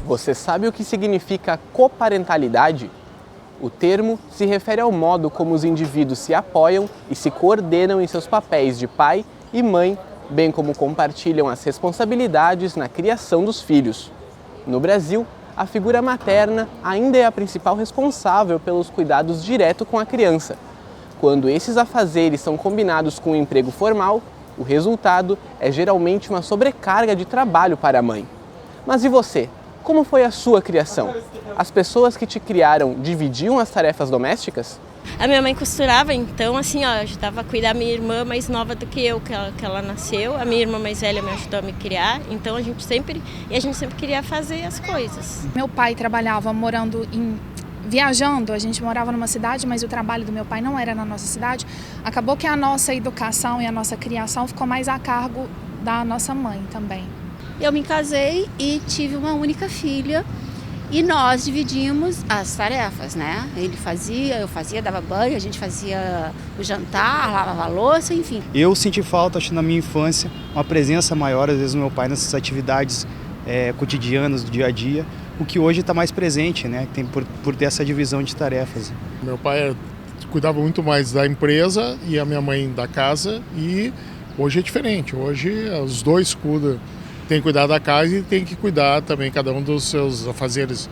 Você sabe o que significa coparentalidade? O termo se refere ao modo como os indivíduos se apoiam e se coordenam em seus papéis de pai e mãe, bem como compartilham as responsabilidades na criação dos filhos. No Brasil, a figura materna ainda é a principal responsável pelos cuidados direto com a criança. Quando esses afazeres são combinados com o emprego formal, o resultado é geralmente uma sobrecarga de trabalho para a mãe. Mas e você? Como foi a sua criação? As pessoas que te criaram dividiam as tarefas domésticas? A minha mãe costurava, então assim, ajudava a cuidar da minha irmã mais nova do que eu, que ela nasceu. A minha irmã mais velha me ajudou a me criar, então a gente sempre queria fazer as coisas. Meu pai trabalhava viajando, a gente morava numa cidade, mas o trabalho do meu pai não era na nossa cidade. Acabou que a nossa educação e a nossa criação ficou mais a cargo da nossa mãe também. Eu me casei e tive uma única filha e nós dividimos as tarefas, né? Ele fazia, eu fazia, dava banho, a gente fazia o jantar, lavava a louça, enfim. Eu senti falta, acho que na minha infância, uma presença maior, às vezes, do meu pai nessas atividades cotidianas do dia a dia, o que hoje está mais presente, né? Tem por ter essa divisão de tarefas. Meu pai cuidava muito mais da empresa e a minha mãe da casa, e hoje é diferente. Hoje os dois cuidam. Tem que cuidar da casa e tem que cuidar também cada um dos seus afazeres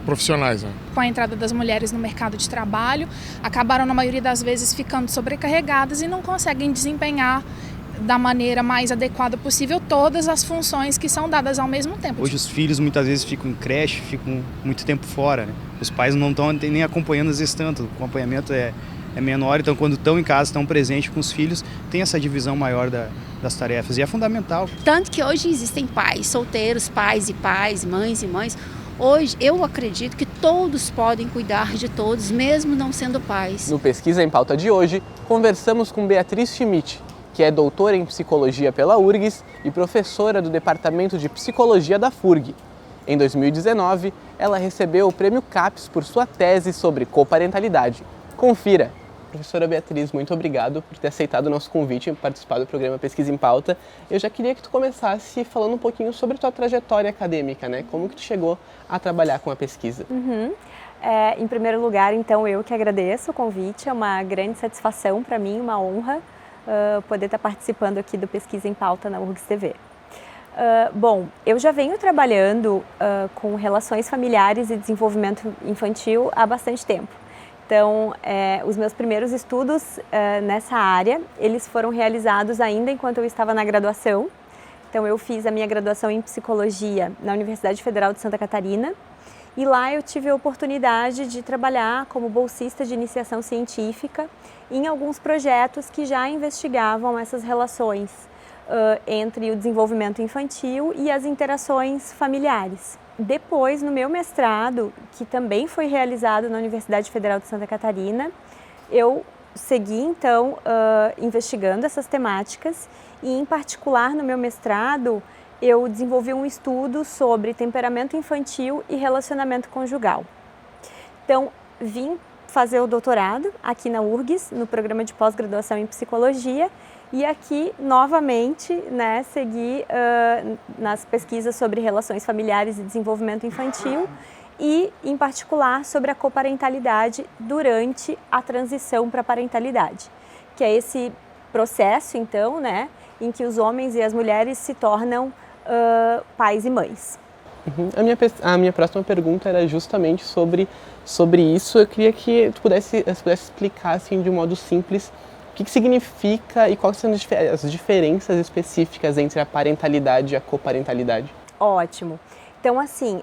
profissionais. Né? Com a entrada das mulheres no mercado de trabalho, acabaram na maioria das vezes ficando sobrecarregadas e não conseguem desempenhar da maneira mais adequada possível todas as funções que são dadas ao mesmo tempo. Hoje os filhos muitas vezes ficam em creche, ficam muito tempo fora. Né? Os pais não estão nem acompanhando às vezes tanto, o acompanhamento é menor, então quando estão em casa, estão presentes com os filhos, tem essa divisão maior das tarefas e é fundamental. Tanto que hoje existem pais solteiros, pais, mães e mães. Hoje eu acredito que todos podem cuidar de todos, mesmo não sendo pais. No Pesquisa em Pauta de hoje, conversamos com Beatriz Schmidt, que é doutora em psicologia pela URGS e professora do Departamento de Psicologia da FURG. Em 2019, ela recebeu o Prêmio CAPES por sua tese sobre coparentalidade. Confira! Professora Beatriz, muito obrigado por ter aceitado o nosso convite e participar do programa Pesquisa em Pauta. Eu já queria que tu começasse falando um pouquinho sobre a tua trajetória acadêmica, né? Como que tu chegou a trabalhar com a pesquisa? Em primeiro lugar, então, eu que agradeço o convite. É uma grande satisfação para mim, uma honra poder estar participando aqui do Pesquisa em Pauta na URGS TV. Bom, eu já venho trabalhando com relações familiares e desenvolvimento infantil há bastante tempo. Então, os meus primeiros estudos nessa área, eles foram realizados ainda enquanto eu estava na graduação. Então, eu fiz a minha graduação em Psicologia na Universidade Federal de Santa Catarina e lá eu tive a oportunidade de trabalhar como bolsista de iniciação científica em alguns projetos que já investigavam essas relações entre o desenvolvimento infantil e as interações familiares. Depois, no meu mestrado, que também foi realizado na Universidade Federal de Santa Catarina, eu segui, então, investigando essas temáticas e, em particular, no meu mestrado, eu desenvolvi um estudo sobre temperamento infantil e relacionamento conjugal. Então, vim fazer o doutorado aqui na URGS, no programa de pós-graduação em Psicologia, e aqui, novamente, né, segui nas pesquisas sobre relações familiares e desenvolvimento infantil e, em particular, sobre a coparentalidade durante a transição para a parentalidade, que é esse processo, então, né, em que os homens e as mulheres se tornam pais e mães. A minha próxima pergunta era justamente sobre isso. Eu queria que tu pudesse explicar assim, de um modo simples o que significa e quais são as diferenças específicas entre a parentalidade e a coparentalidade. Ótimo. Então, assim,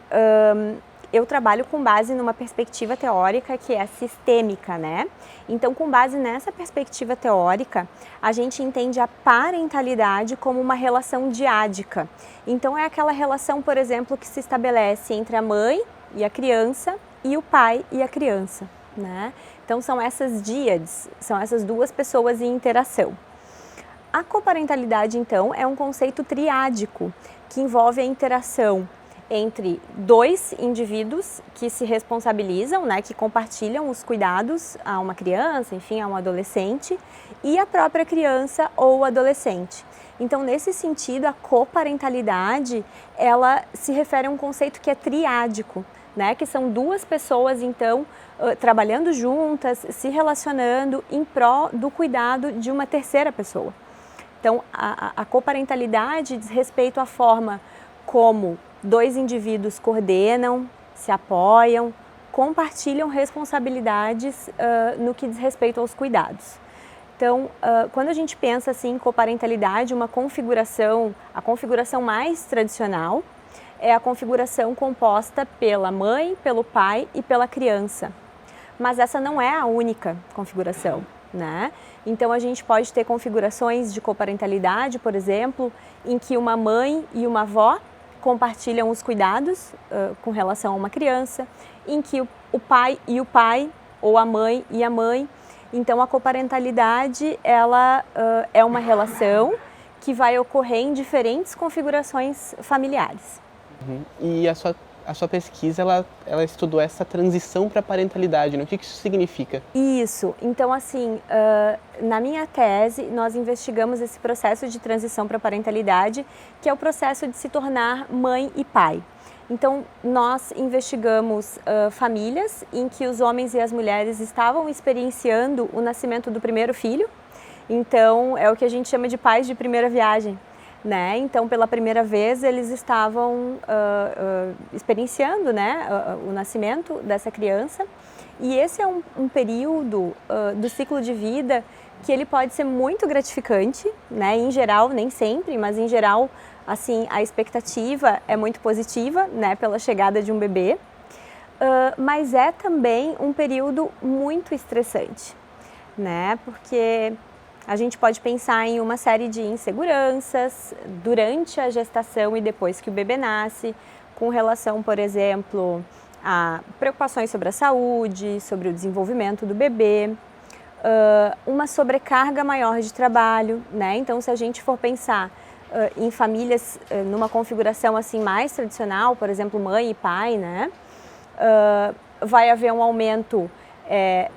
eu trabalho com base numa perspectiva teórica que é sistêmica, né? Então, com base nessa perspectiva teórica, a gente entende a parentalidade como uma relação diádica. Então, é aquela relação, por exemplo, que se estabelece entre a mãe e a criança e o pai e a criança, né? Então, são essas díades, são essas duas pessoas em interação. A coparentalidade, então, é um conceito triádico que envolve a interação entre dois indivíduos que se responsabilizam, né, que compartilham os cuidados a uma criança, enfim, a um adolescente, e a própria criança ou adolescente. Então, nesse sentido, a coparentalidade, ela se refere a um conceito que é triádico, né, que são duas pessoas, então, trabalhando juntas, se relacionando em prol do cuidado de uma terceira pessoa. Então, a coparentalidade diz respeito à forma como dois indivíduos coordenam, se apoiam, compartilham responsabilidades no que diz respeito aos cuidados. Então, quando a gente pensa assim, em coparentalidade, a configuração mais tradicional é a configuração composta pela mãe, pelo pai e pela criança. Mas essa não é a única configuração, né? Então, a gente pode ter configurações de coparentalidade, por exemplo, em que uma mãe e uma avó compartilham os cuidados com relação a uma criança, em que o pai e o pai, ou a mãe e a mãe. Então, a coparentalidade, ela é uma relação que vai ocorrer em diferentes configurações familiares. E a sua pesquisa, ela estudou essa transição para a parentalidade, né? O que isso significa? Isso. Então, assim, na minha tese, nós investigamos esse processo de transição para a parentalidade, que é o processo de se tornar mãe e pai. Então, nós investigamos famílias em que os homens e as mulheres estavam experienciando o nascimento do primeiro filho. Então, é o que a gente chama de pais de primeira viagem, né? Então, pela primeira vez, eles estavam experienciando, né, o nascimento dessa criança. E esse é um período do ciclo de vida que ele pode ser muito gratificante, né? Em geral, nem sempre, mas em geral, assim, a expectativa é muito positiva, né, pela chegada de um bebê, mas é também um período muito estressante, né, porque a gente pode pensar em uma série de inseguranças durante a gestação e depois que o bebê nasce, com relação, por exemplo, a preocupações sobre a saúde, sobre o desenvolvimento do bebê, uma sobrecarga maior de trabalho, né, então se a gente for pensar em famílias numa configuração assim mais tradicional, por exemplo, mãe e pai, né? Vai haver um aumento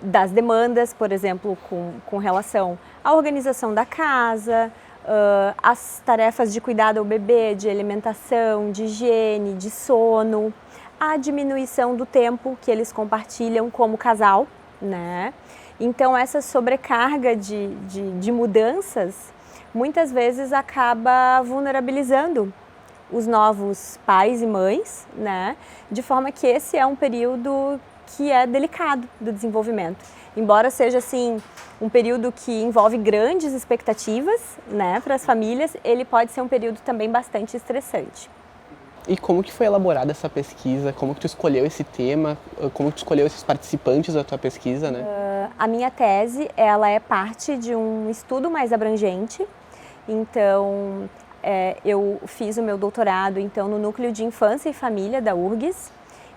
das demandas, por exemplo, com relação à organização da casa, as tarefas de cuidado ao bebê, de alimentação, de higiene, de sono, a diminuição do tempo que eles compartilham como casal, né? Então, essa sobrecarga de mudanças muitas vezes acaba vulnerabilizando os novos pais e mães, né? De forma que esse é um período que é delicado do desenvolvimento. Embora seja assim um período que envolve grandes expectativas, né, para as famílias, ele pode ser um período também bastante estressante. E como que foi elaborada essa pesquisa? Como que tu escolheu esse tema? Como que tu escolheu esses participantes da tua pesquisa, né? A minha tese, ela é parte de um estudo mais abrangente. Então, eu fiz o meu doutorado então, no Núcleo de Infância e Família da URGS.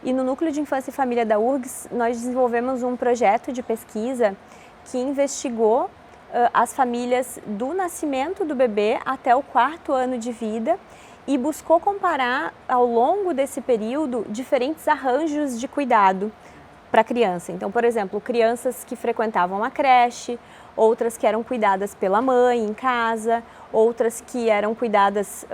E no Núcleo de Infância e Família da URGS, nós desenvolvemos um projeto de pesquisa que investigou as famílias do nascimento do bebê até o 4º ano de vida e buscou comparar, ao longo desse período, diferentes arranjos de cuidado para a criança. Então, por exemplo, crianças que frequentavam a creche, outras que eram cuidadas pela mãe em casa, outras que eram cuidadas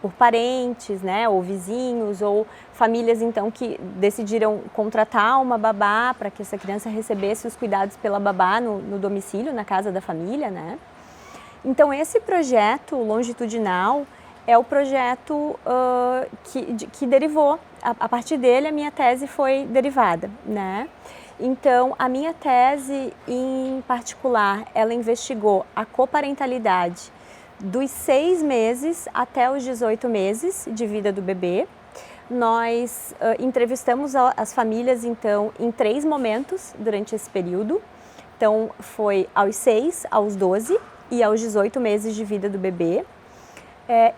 por parentes, né, ou vizinhos, ou famílias então que decidiram contratar uma babá para que essa criança recebesse os cuidados pela babá no domicílio, na casa da família, né? Então, esse projeto longitudinal é o projeto que derivou, a partir dele a minha tese foi derivada, né? Então, a minha tese em particular, ela investigou a coparentalidade dos 6 meses até os 18 meses de vida do bebê. Nós entrevistamos as famílias, então, em 3 momentos durante esse período. Então, foi aos 6, aos 12 e aos 18 meses de vida do bebê.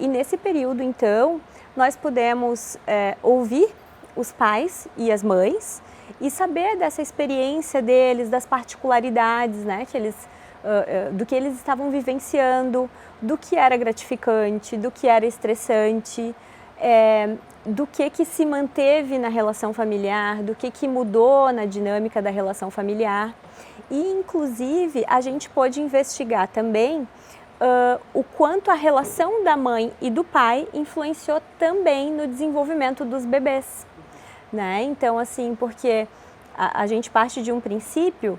E nesse período, então, nós pudemos ouvir os pais e as mães e saber dessa experiência deles, das particularidades, né, do que eles estavam vivenciando, do que era gratificante, do que era estressante. do que se manteve na relação familiar, do que mudou na dinâmica da relação familiar. E, inclusive, a gente pôde investigar também o quanto a relação da mãe e do pai influenciou também no desenvolvimento dos bebês, né? Então, assim, porque a gente parte de um princípio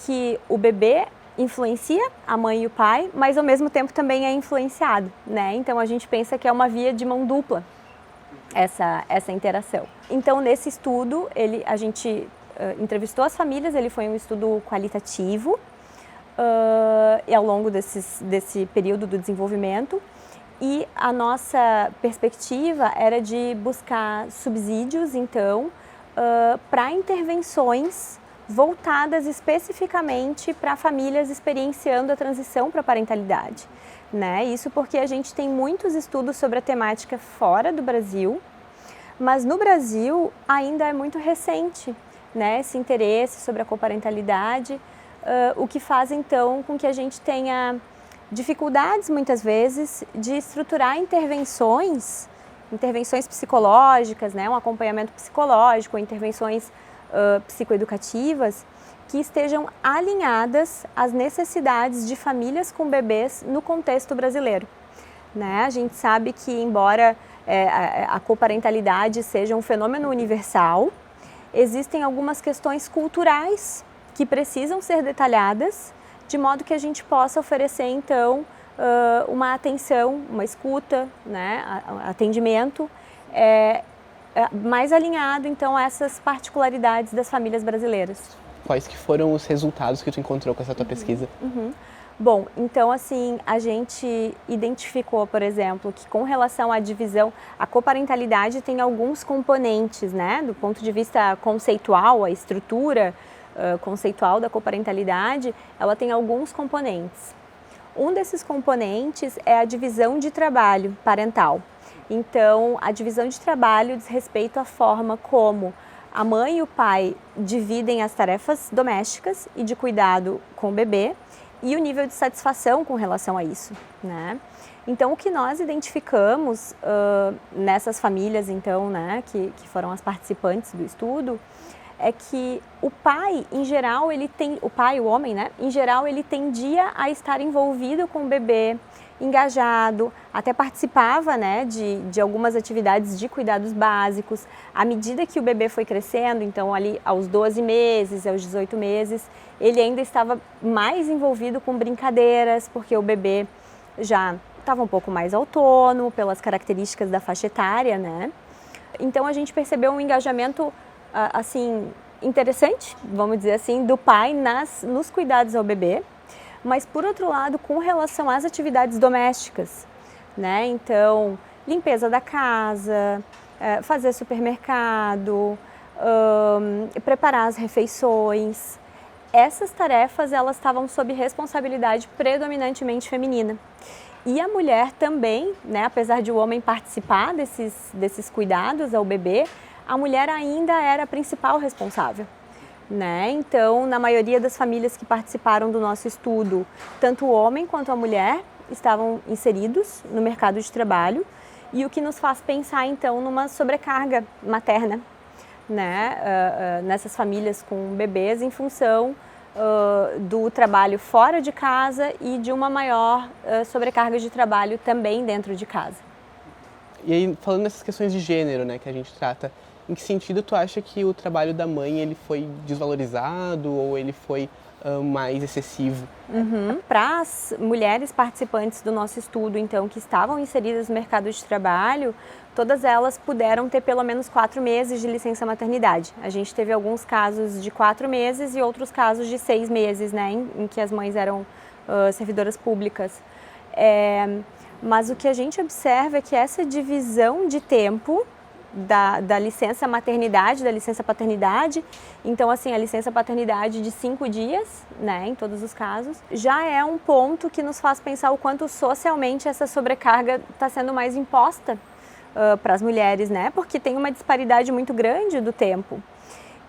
que o bebê influencia a mãe e o pai, mas ao mesmo tempo também é influenciado, né? Então a gente pensa que é uma via de mão dupla essa interação. Então nesse estudo a gente entrevistou as famílias, ele foi um estudo qualitativo e ao longo desse período do desenvolvimento, e a nossa perspectiva era de buscar subsídios então para intervenções voltadas especificamente para famílias experienciando a transição para a parentalidade, né? Isso porque a gente tem muitos estudos sobre a temática fora do Brasil, mas no Brasil ainda é muito recente, né, esse interesse sobre a coparentalidade, o que faz então com que a gente tenha dificuldades muitas vezes de estruturar intervenções psicológicas, né, um acompanhamento psicológico, intervenções psicoeducativas que estejam alinhadas às necessidades de famílias com bebês no contexto brasileiro, né? A gente sabe que, embora a coparentalidade seja um fenômeno universal, existem algumas questões culturais que precisam ser detalhadas, de modo que a gente possa oferecer, então, uma atenção, uma escuta, né, atendimento mais alinhado, então, a essas particularidades das famílias brasileiras. Quais que foram os resultados que tu encontrou com essa tua pesquisa? Bom, então, assim, a gente identificou, por exemplo, que com relação à divisão, a coparentalidade tem alguns componentes, né, do ponto de vista conceitual, a estrutura conceitual da coparentalidade, ela tem alguns componentes. Um desses componentes é a divisão de trabalho parental. Então, a divisão de trabalho diz respeito à forma como a mãe e o pai dividem as tarefas domésticas e de cuidado com o bebê e o nível de satisfação com relação a isso, né? Então, o que nós identificamos nessas famílias, então, né, que foram as participantes do estudo, é que o pai, em geral, o homem, né, em geral, ele tendia a estar envolvido com o bebê, engajado, até participava, né, de algumas atividades de cuidados básicos. À medida que o bebê foi crescendo, então ali aos 12 meses, aos 18 meses, ele ainda estava mais envolvido com brincadeiras, porque o bebê já estava um pouco mais autônomo pelas características da faixa etária, né? Então a gente percebeu um engajamento assim interessante, vamos dizer assim, do pai nos cuidados ao bebê. Mas, por outro lado, com relação às atividades domésticas, né? Então, limpeza da casa, fazer supermercado, preparar as refeições, essas tarefas elas estavam sob responsabilidade predominantemente feminina. E a mulher também, né? Apesar de o homem participar desses cuidados ao bebê, a mulher ainda era a principal responsável, né? Então, na maioria das famílias que participaram do nosso estudo, tanto o homem quanto a mulher estavam inseridos no mercado de trabalho, e o que nos faz pensar, então, numa sobrecarga materna, né? Nessas famílias com bebês, em função do trabalho fora de casa e de uma maior sobrecarga de trabalho também dentro de casa. E aí, falando nessas questões de gênero, né, que a gente trata, em que sentido tu acha que o trabalho da mãe ele foi desvalorizado ou ele foi mais excessivo? Para as mulheres participantes do nosso estudo, então, que estavam inseridas no mercado de trabalho, todas elas puderam ter pelo menos 4 meses de licença maternidade. A gente teve alguns casos de 4 meses e outros casos de 6 meses, né, em que as mães eram servidoras públicas. Mas o que a gente observa é que essa divisão de tempo da licença maternidade, da licença paternidade, então assim, a licença paternidade de 5 dias, né, em todos os casos, já é um ponto que nos faz pensar o quanto socialmente essa sobrecarga está sendo mais imposta para as mulheres, né, porque tem uma disparidade muito grande do tempo.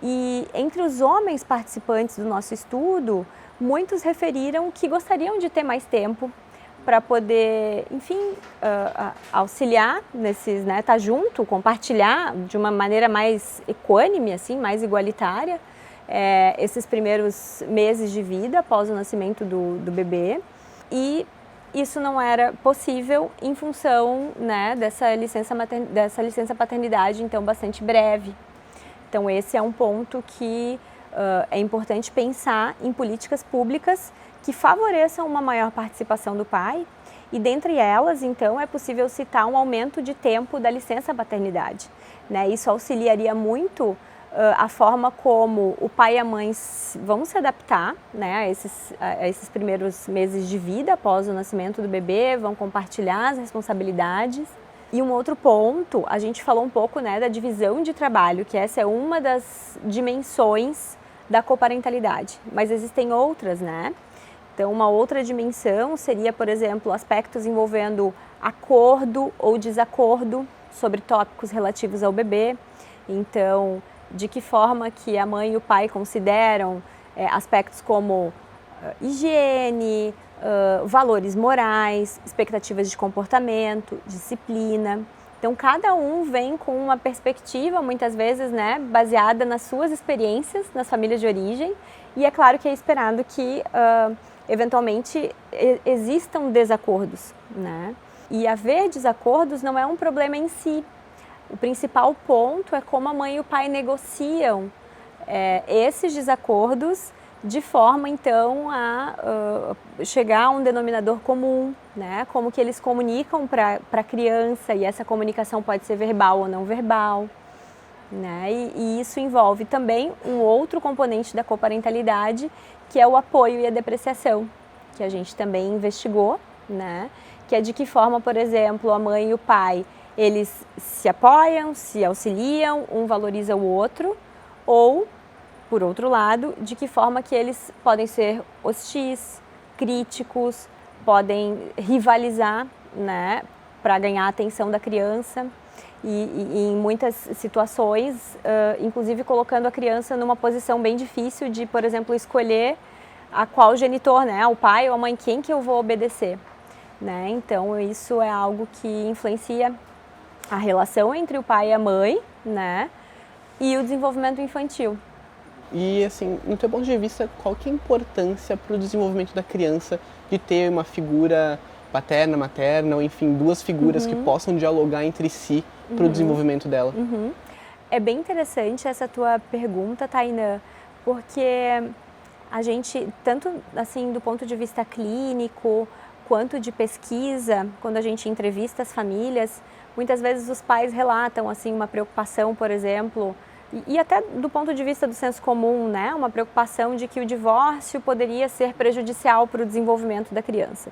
E entre os homens participantes do nosso estudo, muitos referiram que gostariam de ter mais tempo para poder, enfim, auxiliar nesses, né, tá junto, compartilhar de uma maneira mais equânime, assim, mais igualitária, esses primeiros meses de vida após o nascimento do bebê. E isso não era possível em função, né, dessa licença paternidade, então, bastante breve. Então, esse é um ponto que é importante pensar em políticas públicas que favoreçam uma maior participação do pai, e dentre elas, então, é possível citar um aumento de tempo da licença paternidade, né? Isso auxiliaria muito a forma como o pai e a mãe vão se adaptar, né, a esses primeiros meses de vida após o nascimento do bebê, vão compartilhar as responsabilidades. E um outro ponto, a gente falou um pouco, né, da divisão de trabalho, que essa é uma das dimensões da coparentalidade, mas existem outras, né? Então, uma outra dimensão seria, por exemplo, aspectos envolvendo acordo ou desacordo sobre tópicos relativos ao bebê. Então, de que forma que a mãe e o pai consideram aspectos como higiene, valores morais, expectativas de comportamento, disciplina. Então, cada um vem com uma perspectiva, muitas vezes, né, baseada nas suas experiências, nas famílias de origem, e é claro que é esperado que, eventualmente, existam desacordos, né? E haver desacordos não é um problema em si. O principal ponto é como a mãe e o pai negociam esses desacordos de forma, então, a chegar a um denominador comum, né? Como que eles comunicam para a criança, e essa comunicação pode ser verbal ou não verbal, né? E isso envolve também um outro componente da coparentalidade, que é o apoio e a depreciação, que a gente também investigou, né? Que é de que forma, por exemplo, a mãe e o pai, eles se apoiam, se auxiliam, um valoriza o outro, ou, por outro lado, de que forma que eles podem ser hostis, críticos, podem rivalizar, né, para ganhar a atenção da criança, e em muitas situações, inclusive colocando a criança numa posição bem difícil de, por exemplo, escolher a qual genitor, né, o pai ou a mãe, quem que eu vou obedecer, né? Então, isso é algo que influencia a relação entre o pai e a mãe, né, e o desenvolvimento infantil. E, assim, no teu ponto de vista, qual que é a importância para o desenvolvimento da criança de ter uma figura paterna, materna, ou enfim, duas figuras que possam dialogar entre si para o desenvolvimento dela? É bem interessante essa tua pergunta, Tainã, porque a gente, tanto assim do ponto de vista clínico, quanto de pesquisa, quando a gente entrevista as famílias, muitas vezes os pais relatam assim uma preocupação, por exemplo, e até do ponto de vista do senso comum, né, uma preocupação de que o divórcio poderia ser prejudicial para o desenvolvimento da criança.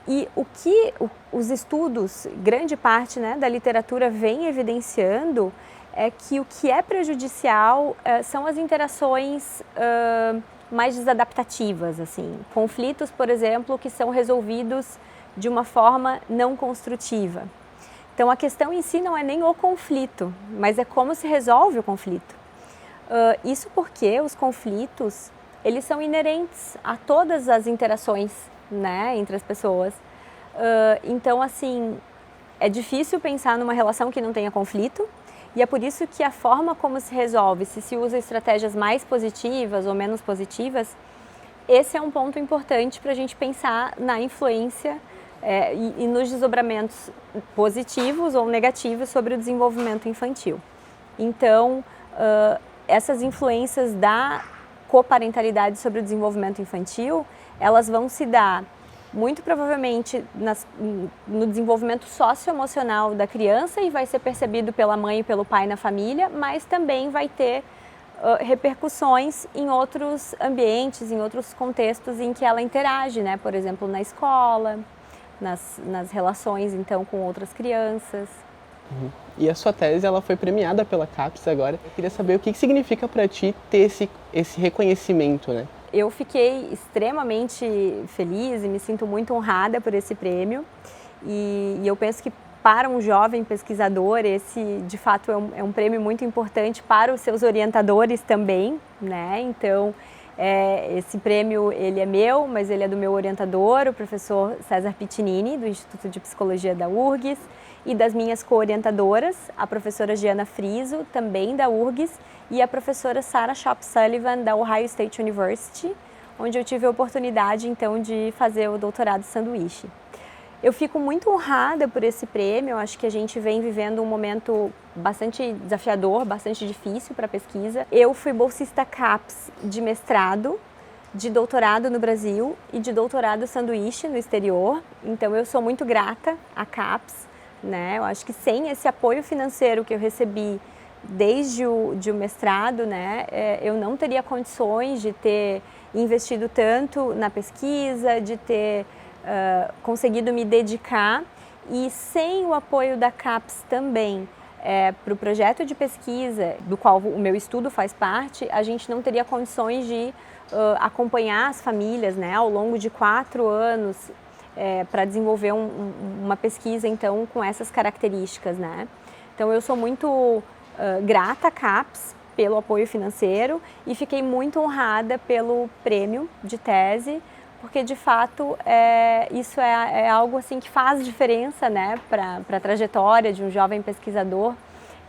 E o que os estudos, grande parte, né, da literatura vem evidenciando é que o que é prejudicial são as interações mais desadaptativas, assim, conflitos, por exemplo, que são resolvidos de uma forma não construtiva. Então, a questão em si não é nem o conflito, mas é como se resolve o conflito. Isso porque os conflitos, eles são inerentes a todas as interações, né, entre as pessoas. Então, assim, é difícil pensar numa relação que não tenha conflito, e é por isso que a forma como se resolve, se usa estratégias mais positivas ou menos positivas, esse é um ponto importante para a gente pensar na influência e nos desdobramentos positivos ou negativos sobre o desenvolvimento infantil. Então, essas influências da coparentalidade sobre o desenvolvimento infantil, elas vão se dar muito provavelmente no desenvolvimento socioemocional da criança, e vai ser percebido pela mãe e pelo pai na família, mas também vai ter repercussões em outros ambientes, em outros contextos em que ela interage, né? Por exemplo, na escola, nas relações, então, com outras crianças. E a sua tese, ela foi premiada pela CAPES agora. Eu queria saber o que significa para ti ter esse reconhecimento, né? Eu fiquei extremamente feliz e me sinto muito honrada por esse prêmio. E eu penso que para um jovem pesquisador, esse de fato é um prêmio muito importante para os seus orientadores também, né? Então, Esse prêmio ele é meu, mas ele é do meu orientador, o professor César Piccinini, do Instituto de Psicologia da URGS, e das minhas co-orientadoras, a professora Giana Friso, também da URGS, e a professora Sarah Shop Sullivan, da Ohio State University, onde eu tive a oportunidade, então, de fazer o doutorado sanduíche. Eu fico muito honrada por esse prêmio, eu acho que a gente vem vivendo um momento bastante desafiador, bastante difícil para a pesquisa. Eu fui bolsista CAPES de mestrado, de doutorado no Brasil e de doutorado sanduíche no exterior, então eu sou muito grata à CAPES, né? Eu acho que sem esse apoio financeiro que eu recebi desde o mestrado, né, eu não teria condições de ter investido tanto na pesquisa, de ter conseguido me dedicar, e sem o apoio da CAPES também para o projeto de pesquisa, do qual o meu estudo faz parte, a gente não teria condições de acompanhar as famílias, né, ao longo de 4 anos para desenvolver uma pesquisa então com essas características, né? Então eu sou muito grata à CAPES pelo apoio financeiro e fiquei muito honrada pelo prêmio de tese, porque de fato isso é algo assim que faz diferença, né, para a trajetória de um jovem pesquisador.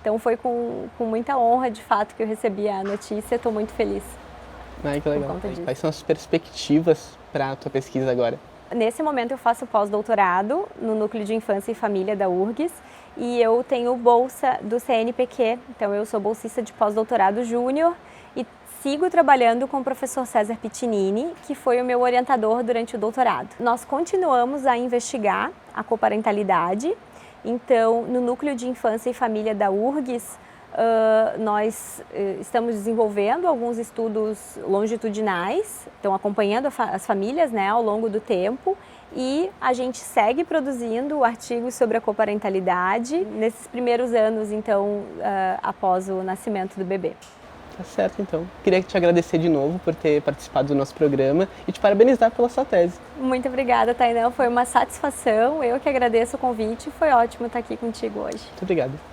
Então foi com muita honra de fato que eu recebi a notícia, estou muito feliz. Ai, que legal. Quais são as perspectivas para a tua pesquisa agora? Nesse momento eu faço pós-doutorado no Núcleo de Infância e Família da URGS e eu tenho bolsa do CNPq, então eu sou bolsista de pós-doutorado júnior e sigo trabalhando com o professor César Piccinini, que foi o meu orientador durante o doutorado. Nós continuamos a investigar a coparentalidade, então no Núcleo de Infância e Família da URGS nós estamos desenvolvendo alguns estudos longitudinais, então acompanhando as famílias, né, ao longo do tempo, e a gente segue produzindo artigos sobre a coparentalidade nesses primeiros anos, então, após o nascimento do bebê. Tá certo, então. Queria te agradecer de novo por ter participado do nosso programa e te parabenizar pela sua tese. Muito obrigada, Tainã. Foi uma satisfação. Eu que agradeço o convite. Foi ótimo estar aqui contigo hoje. Muito obrigado.